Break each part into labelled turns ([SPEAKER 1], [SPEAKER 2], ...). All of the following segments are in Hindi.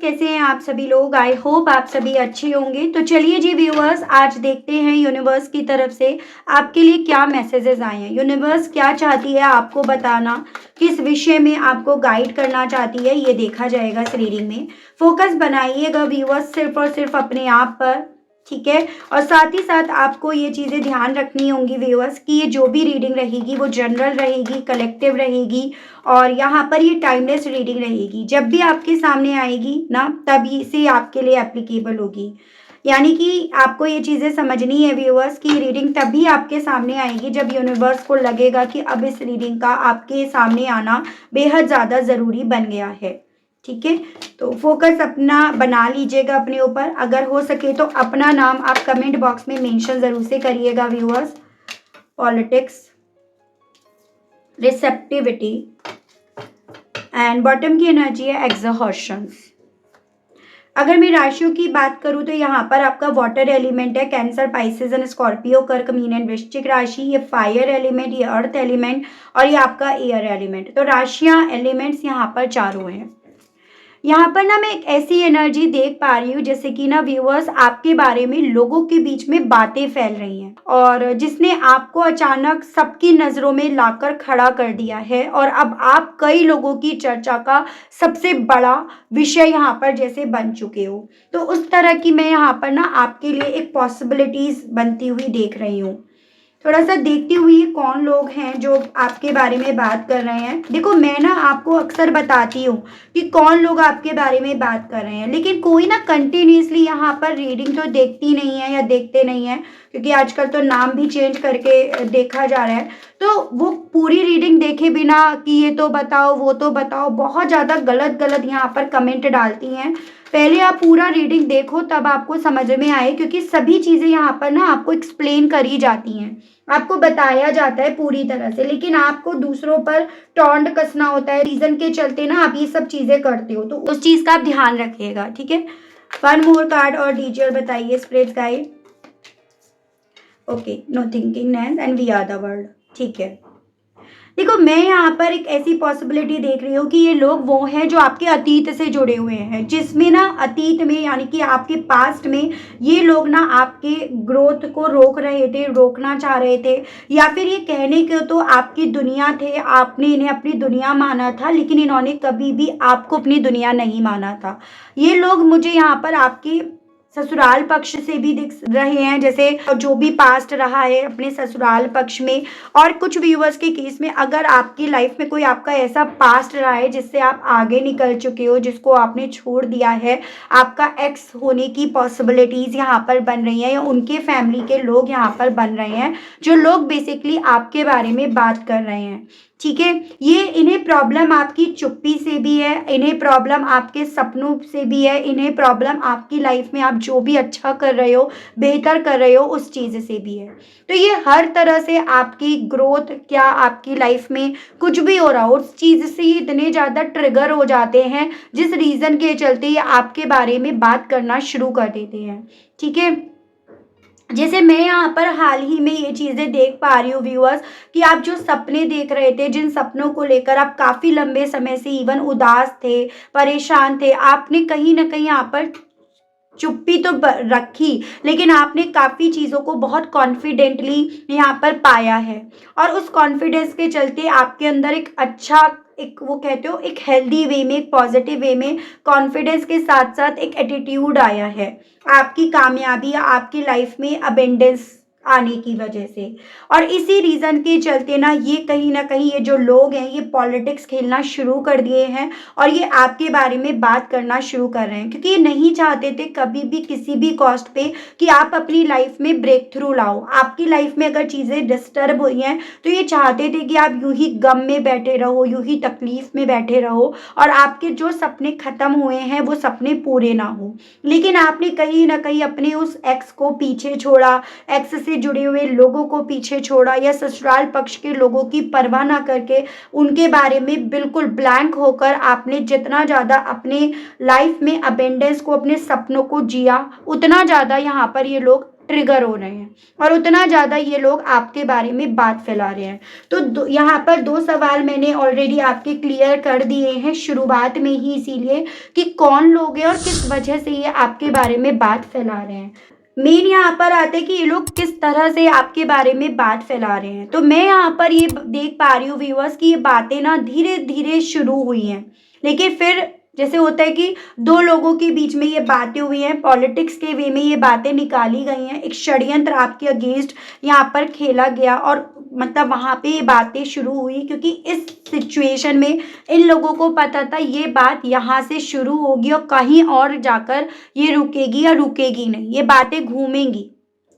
[SPEAKER 1] कैसे हैं आप सभी लोग? आई होप आप सभी अच्छे होंगे। तो चलिए जी व्यूअर्स, आज देखते हैं यूनिवर्स की तरफ से आपके लिए क्या मैसेजेस आए हैं। यूनिवर्स क्या चाहती है आपको बताना, किस विषय में आपको गाइड करना चाहती है, ये देखा जाएगा इस रीडिंग में। फोकस बनाइएगा व्यूअर्स सिर्फ और सिर्फ अपने आप पर, ठीक है। और साथ ही साथ आपको ये चीज़ें ध्यान रखनी होंगी व्यूअर्स कि ये जो भी रीडिंग रहेगी वो जनरल रहेगी, कलेक्टिव रहेगी और यहाँ पर ये टाइमलेस रीडिंग रहेगी। जब भी आपके सामने आएगी ना, तभी से आपके लिए एप्लीकेबल होगी। यानी कि आपको ये चीज़ें समझनी है व्यूअर्स कि रीडिंग तभी आपके सामने आएगी जब यूनिवर्स को लगेगा कि अब इस रीडिंग का आपके सामने आना बेहद ज़्यादा ज़रूरी बन गया है, ठीक है। तो फोकस अपना बना लीजिएगा अपने ऊपर। अगर हो सके तो अपना नाम आप कमेंट बॉक्स में मेंशन ज़रूर से करिएगा viewers. Politics, receptivity and bottom की एनर्जी है एग्जॉशंस। अगर मैं राशियों की बात करूं तो यहाँ पर आपका वाटर एलिमेंट है कैंसर, पाइसेस एंड स्कॉर्पियो, कर्क, मीन एंड वृश्चिक राशि। ये फायर एलिमेंट, ये अर्थ एलिमेंट और ये आपका एयर एलिमेंट। तो राशियां एलिमेंट्स यहाँ पर चारों हैं। यहाँ पर ना मैं एक ऐसी एनर्जी देख पा रही हूँ जैसे कि ना व्यूअर्स आपके बारे में लोगों के बीच में बातें फैल रही हैं और जिसने आपको अचानक सबकी नज़रों में लाकर खड़ा कर दिया है और अब आप कई लोगों की चर्चा का सबसे बड़ा विषय यहाँ पर जैसे बन चुके हो। तो उस तरह की मैं यहाँ पर ना आपके लिए एक पॉसिबिलिटीज बनती हुई देख रही हूँ। थोड़ा सा देखती हुई कौन लोग हैं जो आपके बारे में बात कर रहे हैं। देखो मैं ना आपको अक्सर बताती हूँ कि कौन लोग आपके बारे में बात कर रहे हैं, लेकिन कोई ना कंटिन्यूसली यहाँ पर रीडिंग तो देखती नहीं है या देखते नहीं है, क्योंकि आजकल तो नाम भी चेंज करके देखा जा रहा है। तो वो पूरी रीडिंग देखे बिना कि ये तो बताओ वो तो बताओ, बहुत ज़्यादा गलत गलत यहाँ पर कमेंट डालती हैं। पहले आप पूरा रीडिंग देखो तब आपको समझ में आए, क्योंकि सभी चीज़ें यहाँ पर ना आपको एक्सप्लेन करी जाती हैं, आपको बताया जाता है पूरी तरह से, लेकिन आपको दूसरों पर टॉन्ट कसना होता है। रीजन के चलते ना आप ये सब चीजें करते हो, तो उस चीज का आप ध्यान रखिएगा, ठीक है। वन मोर कार्ड और डीटेल बताइए spirit guide. Okay, no thinking and we are the world, ठीक है। देखो मैं यहाँ पर एक ऐसी पॉसिबिलिटी देख रही हूँ कि ये लोग वो हैं जो आपके अतीत से जुड़े हुए हैं, जिसमें ना अतीत में यानी कि आपके पास्ट में ये लोग ना आपके ग्रोथ को रोक रहे थे, रोकना चाह रहे थे, या फिर ये कहने के तो आपकी दुनिया थे, आपने इन्हें अपनी दुनिया माना था, लेकिन इन्होंने कभी भी आपको अपनी दुनिया नहीं माना था। ये लोग मुझे यहाँ पर आपकी ससुराल पक्ष से भी दिख रहे हैं, जैसे जो भी पास्ट रहा है अपने ससुराल पक्ष में। और कुछ व्यूअर्स के केस में अगर आपकी लाइफ में कोई आपका ऐसा पास्ट रहा है जिससे आप आगे निकल चुके हो, जिसको आपने छोड़ दिया है, आपका एक्स होने की पॉसिबिलिटीज़ यहाँ पर बन रही हैं या उनके फैमिली के लोग यहाँ पर बन रहे हैं, जो लोग बेसिकली आपके बारे में बात कर रहे हैं, ठीक है। ये इन्हें प्रॉब्लम आपकी चुप्पी से भी है, इन्हें प्रॉब्लम आपके सपनों से भी है, इन्हें प्रॉब्लम आपकी लाइफ में आप जो भी अच्छा कर रहे हो, बेहतर कर रहे हो, उस चीज़ से भी है। तो ये हर तरह से आपकी ग्रोथ, क्या आपकी लाइफ में कुछ भी हो रहा हो, उस चीज़ से ये इतने ज़्यादा ट्रिगर हो जाते हैं जिस रीज़न के चलते ये आपके बारे में बात करना शुरू कर देते हैं, ठीक है। जैसे मैं यहाँ पर हाल ही में ये चीज़ें देख पा रही हूँ व्यूअर्स कि आप जो सपने देख रहे थे, जिन सपनों को लेकर आप काफ़ी लंबे समय से इवन उदास थे, परेशान थे, आपने कहीं ना कहीं यहाँ पर चुप्पी तो रखी, लेकिन आपने काफ़ी चीज़ों को बहुत कॉन्फिडेंटली यहाँ पर पाया है और उस कॉन्फिडेंस के चलते आपके अंदर एक अच्छा, एक वो कहते हो एक हेल्दी वे में, एक पॉजिटिव वे में कॉन्फिडेंस के साथ साथ एक एटीट्यूड आया है आपकी कामयाबी या आपकी लाइफ में अबेंडेंस आने की वजह से। और इसी रीज़न के चलते ना ये कहीं ना कहीं ये जो लोग हैं ये पॉलिटिक्स खेलना शुरू कर दिए हैं और ये आपके बारे में बात करना शुरू कर रहे हैं, क्योंकि ये नहीं चाहते थे कभी भी किसी भी कॉस्ट पे कि आप अपनी लाइफ में ब्रेक थ्रू लाओ। आपकी लाइफ में अगर चीज़ें डिस्टर्ब हुई हैं तो ये चाहते थे कि आप यूं ही गम में बैठे रहो, यूं ही तकलीफ में बैठे रहो और आपके जो सपने ख़त्म हुए हैं वो सपने पूरे ना हो। लेकिन आपने कहीं ना कहीं अपने उस एक्स को पीछे छोड़ा, एक्स से जुड़े हुए लोगों को पीछे छोड़ा या ससुराल पक्ष के लोगों की परवाह ना करके उनके बारे में बिल्कुल ब्लैंक होकर आपने जितना ज़्यादा अपने लाइफ में अबेंडेंस को, अपने सपनों को जिया, उतना ज़्यादा यहाँ पर ये लोग ट्रिगर हो रहे हैं और उतना ज़्यादा ये लोग आपके बारे में बात फैला रहे हैं। तो यहाँ पर 2 सवाल मैंने ऑलरेडी आपके क्लियर कर दिए हैं शुरुआत में ही, इसीलिए कि कौन लोग हैं और किस वजह से ये आपके बारे में बात फैला रहे हैं। मेन यहाँ पर आता है कि ये लोग किस तरह से आपके बारे में बात फैला रहे हैं। तो मैं यहाँ पर ये देख पा रही हूँ व्यूअर्स कि ये बातें ना धीरे धीरे शुरू हुई हैं, लेकिन फिर जैसे होता है कि 2 लोगों के बीच में ये बातें हुई हैं, पॉलिटिक्स के वे में ये बातें निकाली गई हैं, एक षड्यंत्र आपके अगेंस्ट यहाँ पर खेला गया और मतलब वहाँ पे ये बातें शुरू हुई, क्योंकि इस सिचुएशन में इन लोगों को पता था ये बात यहाँ से शुरू होगी और कहीं और जाकर ये रुकेगी या रुकेगी नहीं, ये बातें घूमेंगी।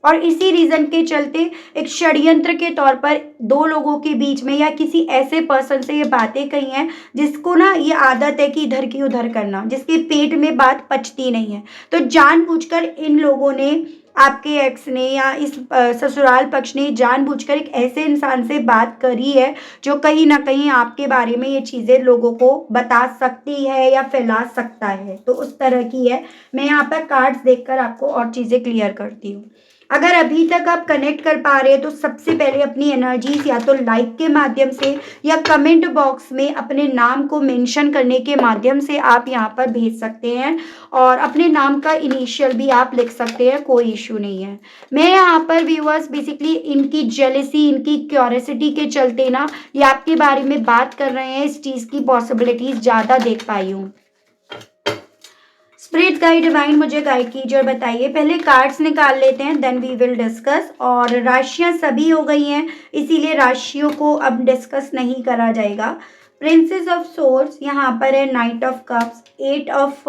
[SPEAKER 1] और इसी रीजन के चलते एक षड्यंत्र के तौर पर 2 लोगों के बीच में या किसी ऐसे पर्सन से ये बातें कही हैं जिसको ना ये आदत है कि इधर की उधर करना, जिसके पेट में बात पचती नहीं है। तो जानबूझकर इन लोगों ने, आपके एक्स ने या इस ससुराल पक्ष ने जानबूझकर एक ऐसे इंसान से बात करी है जो कहीं ना कहीं आपके बारे में ये चीज़ें लोगों को बता सकती है या फैला सकता है। तो उस तरह की है। मैं यहाँ पर कार्ड्स देखकर आपको और चीज़ें क्लियर करती हूँ। अगर अभी तक आप कनेक्ट कर पा रहे हैं तो सबसे पहले अपनी एनर्जीज या तो लाइक के माध्यम से या कमेंट बॉक्स में अपने नाम को मेंशन करने के माध्यम से आप यहाँ पर भेज सकते हैं और अपने नाम का इनिशियल भी आप लिख सकते हैं, कोई इशू नहीं है। मैं यहाँ पर व्यूअर्स बेसिकली इनकी जेलेसी, इनकी क्यूरियोसिटी के चलते ना ये आपके बारे में बात कर रहे हैं, इस चीज़ की पॉसिबिलिटीज ज़्यादा देख पाई हूँ। स्पिरिट गाइड डिवाइन मुझे गाइड कीजिए और बताइए। पहले कार्ड्स निकाल लेते हैं, देन वी विल डिस्कस। और राशियां सभी हो गई हैं, इसीलिए राशियों को अब डिस्कस नहीं करा जाएगा। प्रिंसेस ऑफ सोर्ड्स यहाँ पर है, night of cups, 8 of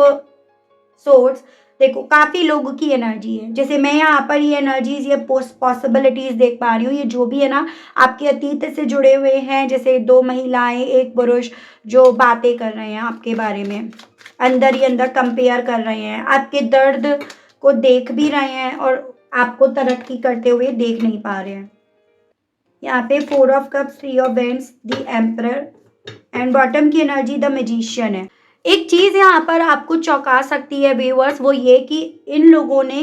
[SPEAKER 1] swords. देखो काफ़ी लोगों की एनर्जी है, जैसे मैं यहाँ पर ये एनर्जीज, ये पॉसिबिलिटीज देख पा रही हूँ। ये जो भी है ना आपके अतीत से जुड़े हुए हैं, जैसे 2 महिलाएं 1 पुरुष जो बातें कर रहे हैं आपके बारे में, अंदर ही अंदर कंपेयर कर रहे हैं, आपके दर्द को देख भी रहे हैं और आपको तरक्की करते हुए देख नहीं पा रहे हैं। यहाँ पे 4 of cups, 3 of vends, the emperor and bottom की एनर्जी द मैजिशियन है। एक चीज़ यहाँ पर आपको चौंका सकती है व्यूअर्स, वो ये कि इन लोगों ने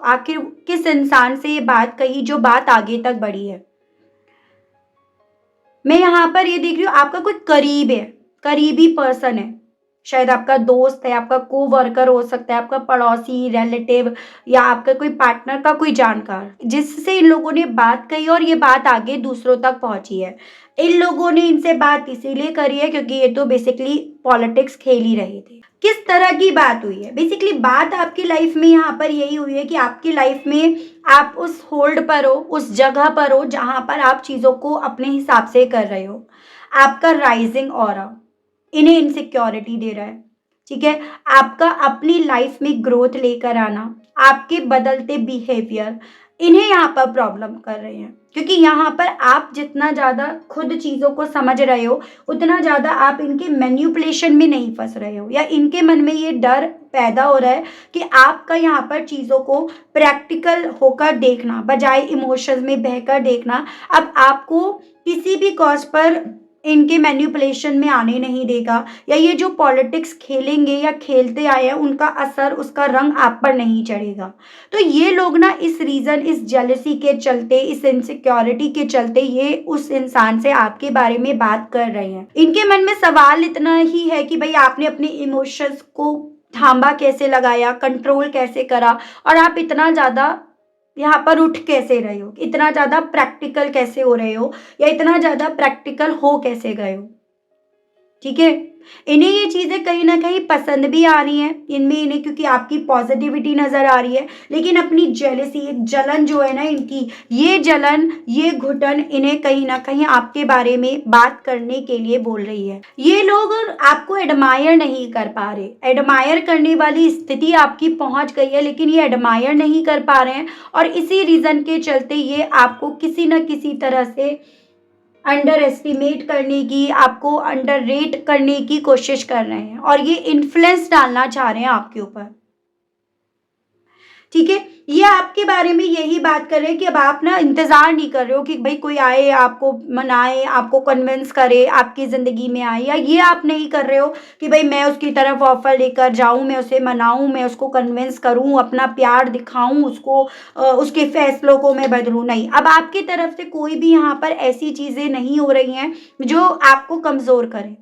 [SPEAKER 1] आखिर किस इंसान से ये बात कही जो बात आगे तक बढ़ी है। मैं यहाँ पर ये देख रही हूँ आपका कोई करीब है, करीबी पर्सन है, शायद आपका दोस्त है, आपका को वर्कर हो सकता है, आपका पड़ोसी, रिलेटिव या आपका कोई पार्टनर का कोई जानकार, जिससे इन लोगों ने बात कही और ये बात आगे दूसरों तक पहुंची है। इन लोगों ने इनसे बात इसीलिए करी है क्योंकि ये तो बेसिकली पॉलिटिक्स खेल ही रहे थे। किस तरह की बात हुई है? बेसिकली बात आपकी लाइफ में यहाँ पर यही हुई है कि आपकी लाइफ में आप उस होल्ड पर हो, उस जगह पर हो जहाँ पर आप चीज़ों को अपने हिसाब से कर रहे हो। आपका राइजिंग ऑरा इन्हें इनसिक्योरिटी दे रहा है, ठीक है। आपका अपनी लाइफ में ग्रोथ लेकर आना, आपके बदलते बिहेवियर इन्हें यहाँ पर प्रॉब्लम कर रहे हैं, क्योंकि यहाँ पर आप जितना ज़्यादा खुद चीज़ों को समझ रहे हो उतना ज़्यादा आप इनके मैन्युपुलेशन में नहीं फंस रहे हो, या इनके मन में ये डर पैदा हो रहा है कि आपका यहाँ पर चीज़ों को प्रैक्टिकल होकर देखना बजाय इमोशंस में बहकर देखना अब आपको किसी भी कॉज पर इनके मैन्युपुलेशन में आने नहीं देगा, या ये जो पॉलिटिक्स खेलेंगे या खेलते आए हैं उनका असर, उसका रंग आप पर नहीं चढ़ेगा। तो ये लोग ना इस रीज़न, इस जेलसी के चलते, इस इनसिक्योरिटी के चलते ये उस इंसान से आपके बारे में बात कर रहे हैं। इनके मन में सवाल इतना ही है कि भाई आपने अपने इमोशंस को थांबा कैसे लगाया, कंट्रोल कैसे करा, और आप इतना ज़्यादा यहाँ पर उठ कैसे रहे हो, इतना ज़्यादा प्रैक्टिकल कैसे हो रहे हो, या इतना ज़्यादा प्रैक्टिकल हो कैसे गए हो, ठीक है। इन्हें ये चीज़ें कहीं ना कहीं पसंद भी आ रही हैं इनमें, इन्हें क्योंकि आपकी पॉजिटिविटी नज़र आ रही है, लेकिन अपनी जेलसी, एक जलन जो है ना इनकी, ये जलन, ये घुटन इन्हें कहीं ना कहीं आपके बारे में बात करने के लिए बोल रही है। ये लोग आपको एडमायर नहीं कर पा रहे, एडमायर करने वाली स्थिति आपकी पहुंच गई है, लेकिन ये एडमायर नहीं कर पा रहे हैं, और इसी रीज़न के चलते ये आपको किसी न किसी तरह से अंडर एस्टिमेट करने की, आपको अंडर रेट करने की कोशिश कर रहे हैं, और ये इन्फ्लुएंस डालना चाह रहे हैं आपके ऊपर, ठीक है, ये आपके बारे में यही बात कर रहे हैं कि अब आप ना इंतज़ार नहीं कर रहे हो कि भाई कोई आए, आपको मनाए, आपको कन्विंस करे, आपकी ज़िंदगी में आए, या ये आप नहीं कर रहे हो कि भाई मैं उसकी तरफ ऑफ़र लेकर जाऊँ, मैं उसे मनाऊँ, मैं उसको कन्विंस करूँ, अपना प्यार दिखाऊँ, उसको उसके फ़ैसलों को मैं बदलूँ, नहीं। अब आपकी तरफ से कोई भी यहाँ पर ऐसी चीज़ें नहीं हो रही हैं जो आपको कमज़ोर करें।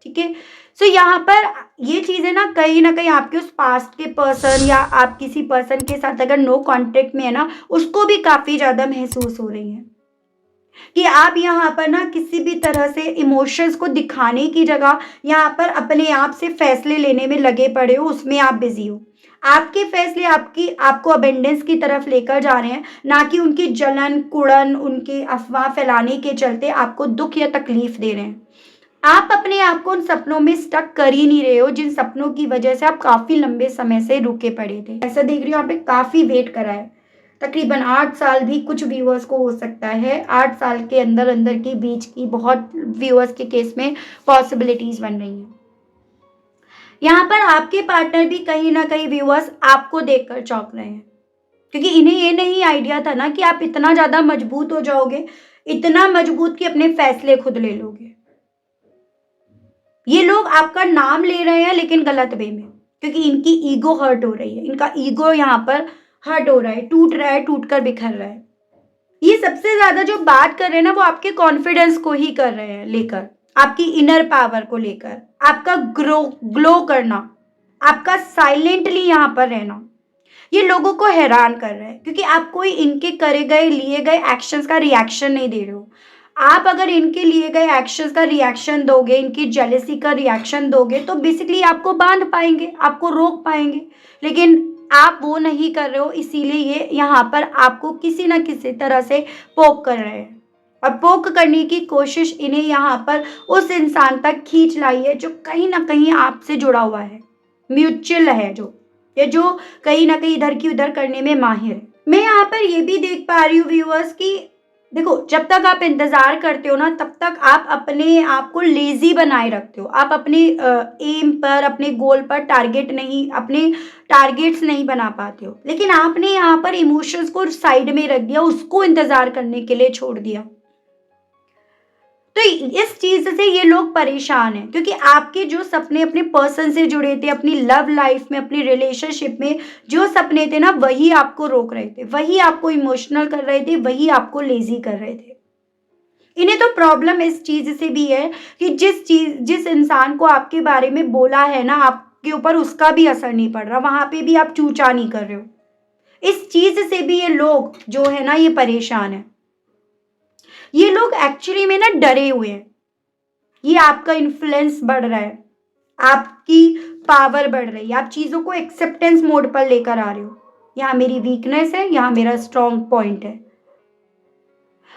[SPEAKER 1] ठीक है? सो यहाँ पर ये चीज़ें ना कहीं न कहीं आपके उस पास्ट के पर्सन या आप किसी पर्सन के साथ अगर नो कॉन्टैक्ट में है ना, उसको भी काफ़ी ज़्यादा महसूस हो रही हैं कि आप यहाँ पर ना किसी भी तरह से इमोशंस को दिखाने की जगह यहाँ पर अपने आप से फैसले लेने में लगे पड़े हो, उसमें आप बिज़ी हो। आपके फैसले आपको अबंडेंस की तरफ लेकर जा रहे हैं, ना कि उनकी जलन, कुड़न, उनकी अफ़वाह फैलाने के चलते आपको दुःख या तकलीफ़ दे रहे हैं। आप अपने आप को उन सपनों में स्टक कर ही नहीं रहे हो, जिन सपनों की वजह से आप काफ़ी लंबे समय से रुके पड़े थे। ऐसा देख रही हूँ आपने काफ़ी वेट करा है। तकरीबन 8 साल भी कुछ व्यूअर्स को हो सकता है। 8 साल के अंदर-अंदर के बीच की बहुत व्यूअर्स के केस में पॉसिबिलिटीज़ बन रही हैं। यहाँ पर आपके पार्टनर भी कहीं न कहीं व्यूअर्स आपको देखकर चौंक रहे हैं, क्योंकि इन्हें ये नहीं आइडिया था ना कि आप इतना ज़्यादा मजबूत हो जाओगे, इतना मजबूत कि अपने फैसले खुद ले लोगे। ये लोग आपका नाम ले रहे हैं लेकिन गलत वे में, क्योंकि इनकी ईगो हर्ट हो रही है, इनका ईगो यहाँ पर हर्ट हो रहा है, टूट रहा है, टूट कर बिखर रहा है। ये सबसे ज़्यादा जो बात कर रहे हैं ना, वो आपके कॉन्फिडेंस को ही कर रहे हैं लेकर, आपकी इनर पावर को लेकर, आपका ग्लो करना, आपका साइलेंटली यहाँ पर रहना। ये लोगों को हैरान कर रहा है, क्योंकि आप कोई इनके करे गए, लिए गए एक्शंस का रिएक्शन नहीं दे रहे हो। आप अगर इनके लिए गए एक्शंस का रिएक्शन दोगे, इनकी जेलसी का रिएक्शन दोगे, तो बेसिकली आपको बाँध पाएँगे, आपको रोक पाएँगे। लेकिन आप वो नहीं कर रहे हो, इसीलिए ये यहाँ पर आपको किसी न किसी तरह से पोक कर रहे हैं। और पोक करने की कोशिश इन्हें यहाँ पर उस इंसान तक खींच लाई है, जो कहीं न कहीं आपसे जुड़ा हुआ है, म्यूचुअल है जो, या जो कहीं न कहीं इधर की उधर करने में माहिर है। मैं यहाँ पर ये भी देख पा रही हूँ व्यूअर्स कि देखो, जब तक आप इंतज़ार करते हो ना, तब तक आप अपने आप को लेज़ी बनाए रखते हो। आप अपने एम पर, अपने गोल पर अपने टारगेट्स नहीं बना पाते हो। लेकिन आपने यहाँ पर इमोशंस को साइड में रख दिया, उसको इंतज़ार करने के लिए छोड़ दिया। तो इस चीज़ से ये लोग परेशान हैं, क्योंकि आपके जो सपने अपने पर्सन से जुड़े थे, अपनी लव लाइफ में, अपनी रिलेशनशिप में जो सपने थे ना, वही आपको रोक रहे थे, वही आपको इमोशनल कर रहे थे, वही आपको लेज़ी कर रहे थे। इन्हें तो प्रॉब्लम इस चीज़ से भी है कि जिस इंसान को आपके बारे में बोला है ना, आपके ऊपर उसका भी असर नहीं पड़ रहा, वहाँ पे भी आप चूँ-चाँ नहीं कर रहे हो। इस चीज़ से भी ये लोग जो है ना, ये परेशान हैं। ये लोग एक्चुअली में ना डरे हुए हैं। ये आपका इन्फ्लुएंस बढ़ रहा है, आपकी पावर बढ़ रही है, आप चीज़ों को एक्सेप्टेंस मोड पर लेकर आ रहे हो। यहाँ मेरी वीकनेस है, यहाँ मेरा स्ट्रॉन्ग पॉइंट है।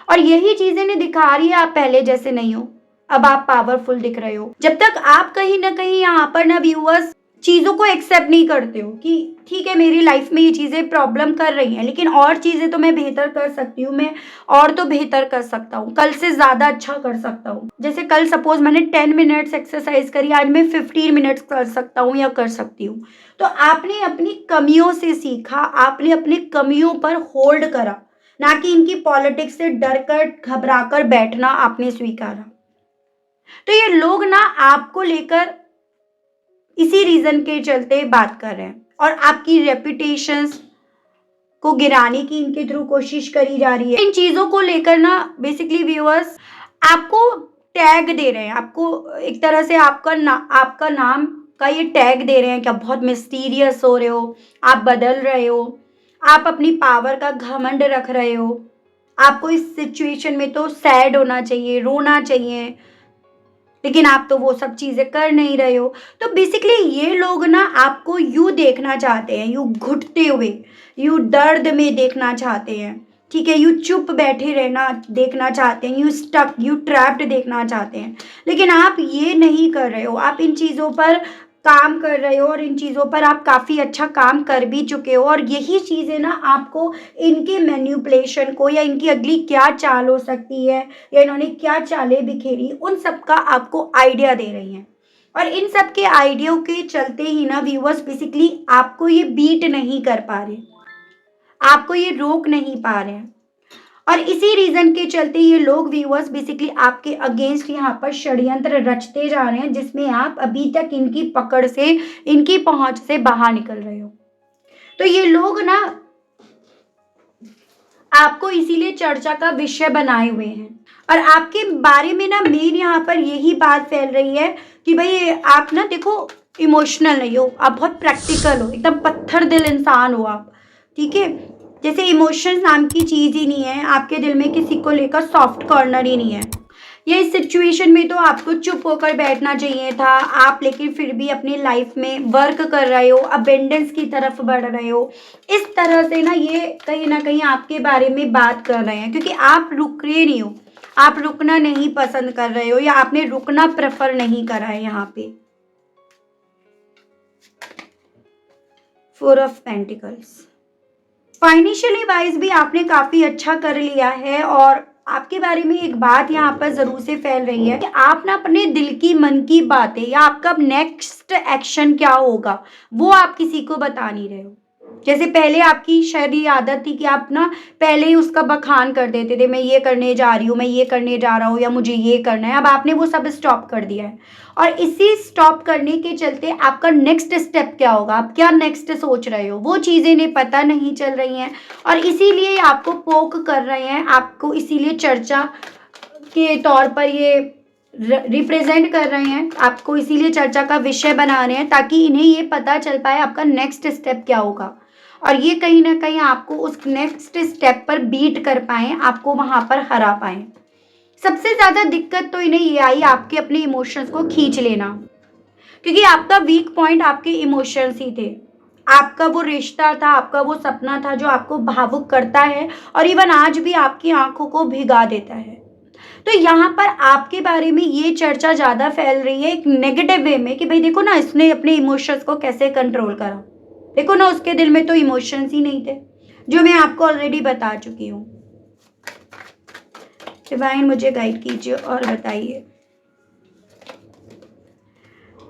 [SPEAKER 1] और यही चीज़ें इन्हें दिखा रही है आप पहले जैसे नहीं हो, अब आप पावरफुल दिख रहे हो। जब तक आप कहीं न कहीं यहाँ पर ना व्यूअर्स चीज़ों को एक्सेप्ट नहीं करते हो कि ठीक है, मेरी लाइफ में ये चीज़ें प्रॉब्लम कर रही हैं, लेकिन और चीज़ें तो मैं बेहतर कर सकती हूँ, मैं और तो बेहतर कर सकता हूँ, कल से ज़्यादा अच्छा कर सकता हूँ। जैसे कल सपोज़ मैंने 10 मिनट्स एक्सरसाइज़ करी, आज मैं 15 मिनट्स कर सकता हूँ या कर सकती हूँ। तो आपने अपनी कमियों से सीखा, आपने अपनी कमियों पर होल्ड करा, ना कि इनकी पॉलिटिक्स से डर कर, घबरा कर बैठना आपने स्वीकारा। तो ये लोग ना आपको लेकर इसी रीज़न के चलते बात कर रहे हैं, और आपकी रेपुटेशंस को गिराने की इनके थ्रू कोशिश करी जा रही है। इन चीज़ों को लेकर ना बेसिकली व्यूअर्स आपको टैग दे रहे हैं, आपको एक तरह से आपका नाम का ये टैग दे रहे हैं कि आप बहुत मिस्टीरियस हो रहे हो, आप बदल रहे हो, आप अपनी पावर का घमंड रख रहे हो, आपको इस सिचुएशन में तो सैड होना चाहिए, रोना चाहिए, लेकिन आप तो वो सब चीज़ें कर नहीं रहे हो। तो बेसिकली ये लोग ना आपको यूँ देखना चाहते हैं, यूँ घुटते हुए, यूँ दर्द में देखना चाहते हैं, ठीक है? यूँ चुप बैठे रहना देखना चाहते हैं, यूँ स्टक, यूँ ट्रैप्ड देखना चाहते हैं। लेकिन आप ये नहीं कर रहे हो, आप इन चीज़ों पर काम कर रहे हो, और इन चीज़ों पर आप काफ़ी अच्छा काम कर भी चुके हो, और यही चीज़ें ना आपको इनके मैनिपुलेशन को, या इनकी अगली क्या चाल हो सकती है, या इन्होंने क्या चालें बिखेरी, उन सब का आपको आइडिया दे रही हैं। और इन सब के आइडिया के चलते ही ना व्यूअर्स बेसिकली आपको ये बीट नहीं कर पा रहे। आपको ये रोक नहीं पा रहे हैं। और इसी रीजन के चलते ये लोग व्यूअर्स बेसिकली आपके अगेंस्ट यहाँ पर षड्यंत्र रचते जा रहे हैं, जिसमें आप अभी तक इनकी पकड़ से, इनकी पहुंच से बाहर निकल रहे हो। तो ये लोग ना आपको इसीलिए चर्चा का विषय बनाए हुए हैं, और आपके बारे में ना मेन यहाँ पर यही बात फैल रही है कि भाई आप ना देखो इमोशनल नहीं हो, आप बहुत प्रैक्टिकल हो, एकदम पत्थर दिल इंसान हो आप, ठीक है। जैसे इमोशंस नाम की चीज़ ही नहीं है आपके दिल में, किसी को लेकर सॉफ्ट कॉर्नर ही नहीं है। ये इस सिचुएशन में तो आपको चुप होकर बैठना चाहिए था आप, लेकिन फिर भी अपनी लाइफ में वर्क कर रहे हो, अबेंडेंस की तरफ बढ़ रहे हो। इस तरह से ये कहीं ना कहीं आपके बारे में बात कर रहे हैं, क्योंकि आप रुक रहे नहीं हो, आप रुकना नहीं पसंद कर रहे हो, या आपने रुकना प्रेफर नहीं करा है। यहाँ पे 4 ऑफ पेंटिकल्स, फाइनेंशियली वाइज भी आपने काफी अच्छा कर लिया है, और आपके बारे में एक बात यहाँ पर जरूर से फैल रही है कि आप ना अपने दिल की मन की बातें, या आपका नेक्स्ट एक्शन क्या होगा, वो आप किसी को बता नहीं रहे हो। जैसे पहले आपकी शायद ये आदत थी कि आप ना पहले ही उसका बखान कर देते थे, मैं ये करने जा रही हूँ, मैं ये करने जा रहा हूँ, या मुझे ये करना है। अब आपने वो सब स्टॉप कर दिया है, और इसी स्टॉप करने के चलते आपका नेक्स्ट स्टेप क्या होगा, आप क्या नेक्स्ट सोच रहे हो, वो चीज़ें इन्हें पता नहीं चल रही हैं, और इसीलिए आपको पोक कर रहे हैं, आपको इसीलिए चर्चा के तौर पर ये रिप्रेजेंट कर रहे हैं, आपको इसीलिए चर्चा का विषय बना रहे हैं, ताकि इन्हें ये पता चल पाए आपका नेक्स्ट स्टेप क्या होगा, और ये कहीं ना कहीं आपको उस नेक्स्ट स्टेप पर बीट कर पाए, आपको वहां पर हरा पाए। सबसे ज्यादा दिक्कत तो इन्हें ये आई आपके अपने इमोशंस को खींच लेना, क्योंकि आपका वीक पॉइंट आपके इमोशंस ही थे। आपका वो रिश्ता था, आपका वो सपना था जो आपको भावुक करता है, और इवन आज भी आपकी आंखों को भिगा देता है। तो यहाँ पर आपके बारे में ये चर्चा ज्यादा फैल रही है एक नेगेटिव वे में, कि भाई देखो ना इसने अपने इमोशंस को कैसे कंट्रोल करा, देखो ना उसके दिल में तो इमोशंस ही नहीं थे, जो मैं आपको ऑलरेडी बता चुकी हूँ। डिवाइन मुझे गाइड कीजिए और बताइए।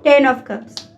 [SPEAKER 1] 10 ऑफ कप्स,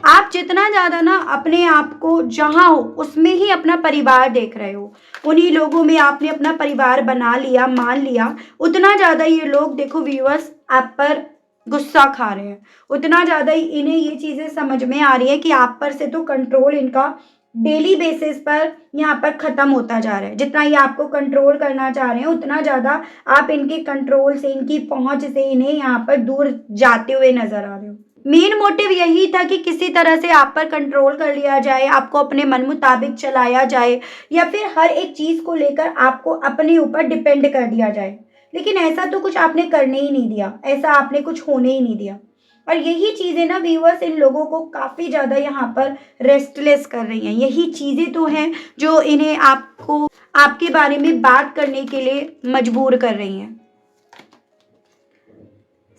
[SPEAKER 1] आप जितना ज्यादा ना अपने आप को जहां हो उसमें ही अपना परिवार देख रहे हो, उन्हीं लोगों में आपने अपना परिवार बना लिया, मान लिया, उतना ज्यादा ये लोग देखो व्यूअर्स आप पर गुस्सा खा रहे हैं, उतना ज्यादा ही इन्हें ये चीजें समझ में आ रही है कि आप पर से तो कंट्रोल इनका डेली बेसिस पर यहाँ पर खत्म होता जा रहा है। जितना ये आपको कंट्रोल करना चाह रहे हैं, उतना ज्यादा आप इनके कंट्रोल से, इनकी पहुंच से इन्हें यहाँ पर दूर जाते हुए नजर आ रहे हो। मेन मोटिव यही था कि किसी तरह से आप पर कंट्रोल कर लिया जाए, आपको अपने मन मुताबिक चलाया जाए, या फिर हर एक चीज को लेकर आपको अपने ऊपर डिपेंड कर दिया जाए। लेकिन ऐसा तो कुछ आपने करने ही नहीं दिया, ऐसा आपने कुछ होने ही नहीं दिया। और यही चीजें ना व्यूअर्स इन लोगों को काफी ज्यादा यहाँ पर रेस्टलेस कर रही हैं। यही चीजें तो हैं जो इन्हें आपको आपके बारे में बात करने के लिए मजबूर कर रही हैं।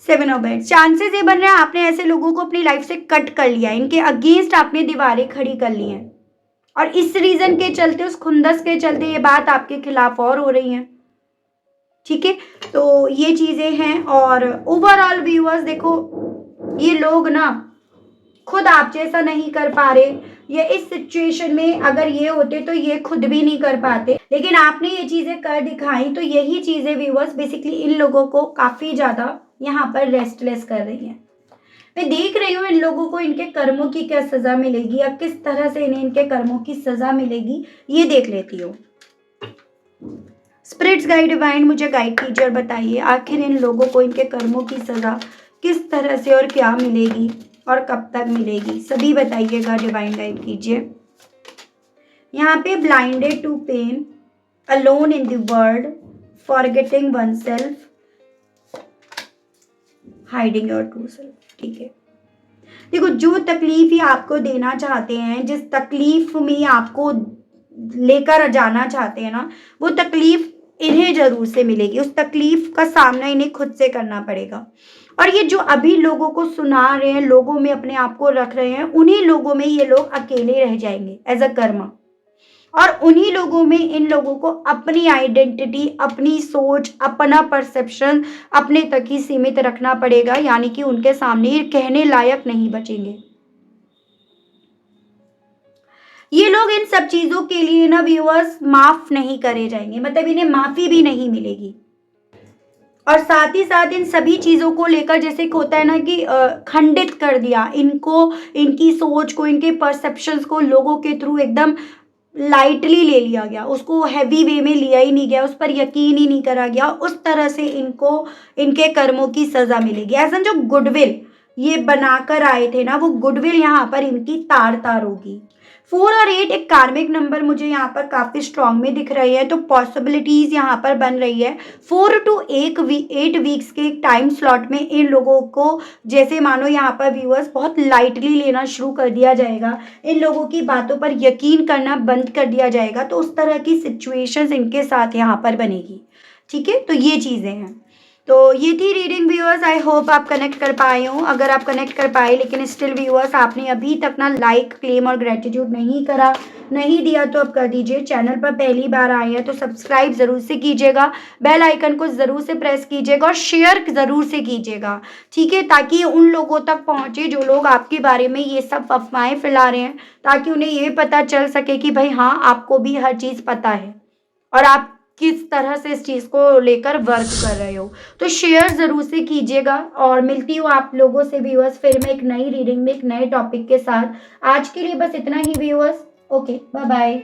[SPEAKER 1] 7 ऑफ बेंट्स, चांसेस ये बन रहे हैं आपने ऐसे लोगों को अपनी लाइफ से कट कर लिया, इनके अगेंस्ट आपने दीवारें खड़ी कर ली हैं, और इस रीजन के चलते, उस खुंदस के चलते ये बात आपके खिलाफ और हो रही है। ठीक है, तो ये चीजें हैं। और ओवरऑल व्यूअर्स देखो ये लोग ना खुद आप जैसा नहीं कर पा रहे, ये इस सिचुएशन में अगर ये होते तो ये खुद भी नहीं कर पाते, लेकिन आपने ये चीजें कर दिखाई। तो यही चीजें व्यूअर्स बेसिकली इन लोगों को काफी ज्यादा यहाँ पर रेस्टलेस कर रही हैं। मैं देख रही हूँ इन लोगों को इनके कर्मों की क्या सजा मिलेगी, या किस तरह से इन्हें इनके कर्मों की सजा मिलेगी, ये देख लेती हूँ। स्पिरिट्स गाइड डिवाइन मुझे गाइड कीजिए और बताइए आखिर इन लोगों को इनके कर्मों की सजा किस तरह से और क्या मिलेगी और कब तक मिलेगी, सभी बताइएगा, डिवाइन गाइड कीजिए। यहाँ पे blinded to pain, alone in the world, forgetting one self, hiding your true self. ठीक है, देखो जो तकलीफ ही आपको देना चाहते हैं, जिस तकलीफ में आपको लेकर जाना चाहते हैं ना, वो तकलीफ इन्हें जरूर से मिलेगी। उस तकलीफ का सामना इन्हें खुद से करना पड़ेगा। और ये जो अभी लोगों को सुना रहे हैं, लोगों में अपने आप को रख रहे हैं, उन्हीं लोगों में ये लोग अकेले रह जाएंगे एज अ कर्मा। और उन्हीं लोगों में इन लोगों को अपनी आइडेंटिटी, अपनी सोच, अपना परसेप्शन अपने तक ही सीमित रखना पड़ेगा, यानी कि उनके सामने ये कहने लायक नहीं बचेंगे। ये लोग इन सब चीज़ों के लिए ना व्यूअर्स माफ़ नहीं करे जाएंगे, मतलब इन्हें माफ़ी भी नहीं मिलेगी। और साथ ही साथ इन सभी चीज़ों को लेकर जैसे कि होता है ना कि खंडित कर दिया इनको, इनकी सोच को, इनके परसेप्शंस को लोगों के थ्रू एकदम लाइटली ले लिया गया, उसको हैवी वे में लिया ही नहीं गया, उस पर यकीन ही नहीं करा गया। उस तरह से इनको इनके कर्मों की सज़ा मिलेगी। ऐसा जो गुडविल ये बनाकर आए थे ना, वो गुडविल यहाँ पर इनकी तार-तार होगी। 4 और 8 एक कार्मिक नंबर मुझे यहाँ पर काफ़ी स्ट्रॉन्ग में दिख रही है, तो पॉसिबिलिटीज़ यहाँ पर बन रही है। 4 टू 8 वीक्स के टाइम स्लॉट में इन लोगों को जैसे मानो यहाँ पर व्यूअर्स बहुत लाइटली लेना शुरू कर दिया जाएगा, इन लोगों की बातों पर यकीन करना बंद कर दिया जाएगा, तो उस तरह की सिचुएशंस इनके साथ यहाँ पर बनेगी। ठीक है, तो ये चीज़ें हैं। तो ये थी रीडिंग व्यूअर्स, आई होप आप कनेक्ट कर पाए हों। अगर आप कनेक्ट कर पाए लेकिन स्टिल व्यूअर्स आपने अभी तक ना लाइक, क्लेम और ग्रेटिट्यूड नहीं करा, नहीं दिया, तो अब कर दीजिए। चैनल पर पहली बार आए हैं तो सब्सक्राइब ज़रूर से कीजिएगा, बेल आइकन को ज़रूर से प्रेस कीजिएगा और शेयर ज़रूर से कीजिएगा। ठीक है, ताकि ये उन लोगों तक पहुँचे जो लोग आपके बारे में ये सब अफवाहें फैला रहे हैं, ताकि उन्हें ये पता चल सके कि भाई हाँ, आपको भी हर चीज़ पता है और आप किस तरह से इस चीज़ को लेकर वर्क कर रहे हो। तो शेयर ज़रूर से कीजिएगा और मिलती हूँ आप लोगों से व्यूअर्स फिर मैं एक नई रीडिंग में एक नए टॉपिक के साथ। आज के लिए बस इतना ही व्यूअर्स। Okay, bye bye.